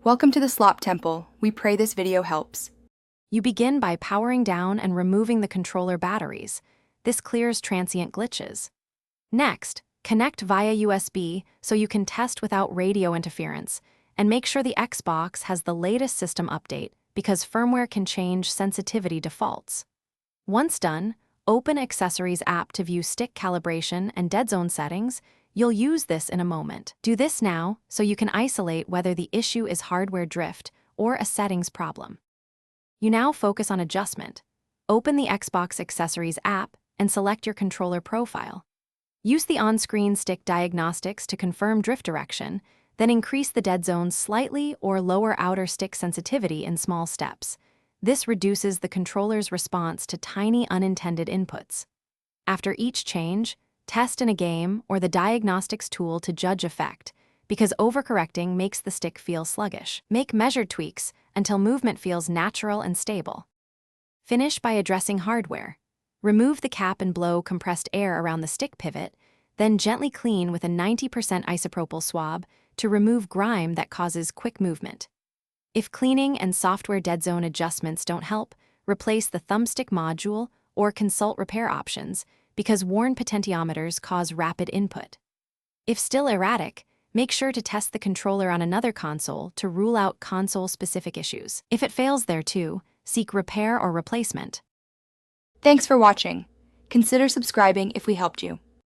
Welcome to the Slop Temple. We pray this video helps. You begin by powering down and removing the controller batteries. This clears transient glitches. Next, connect via USB so you can test without radio interference, and make sure the Xbox has the latest system update because firmware can change sensitivity defaults. Once done, open Accessories app to view stick calibration and dead zone settings. You'll use this in a moment. Do this now so you can isolate whether the issue is hardware drift or a settings problem. You now focus on adjustment. Open the Xbox Accessories app and select your controller profile. Use the on-screen stick diagnostics to confirm drift direction, then increase the dead zone slightly or lower outer stick sensitivity in small steps. This reduces the controller's response to tiny unintended inputs. After each change, test in a game or the diagnostics tool to judge effect, because overcorrecting makes the stick feel sluggish. Make measured tweaks until movement feels natural and stable. Finish by addressing hardware. Remove the cap and blow compressed air around the stick pivot, then gently clean with a 90% isopropyl swab to remove grime that causes quick movement. If cleaning and software dead zone adjustments don't help, replace the thumbstick module or consult repair options, because worn potentiometers cause rapid input. If still erratic, make sure to test the controller on another console to rule out console-specific issues. If it fails there too, seek repair or replacement. Thanks for watching. Consider subscribing if we helped you.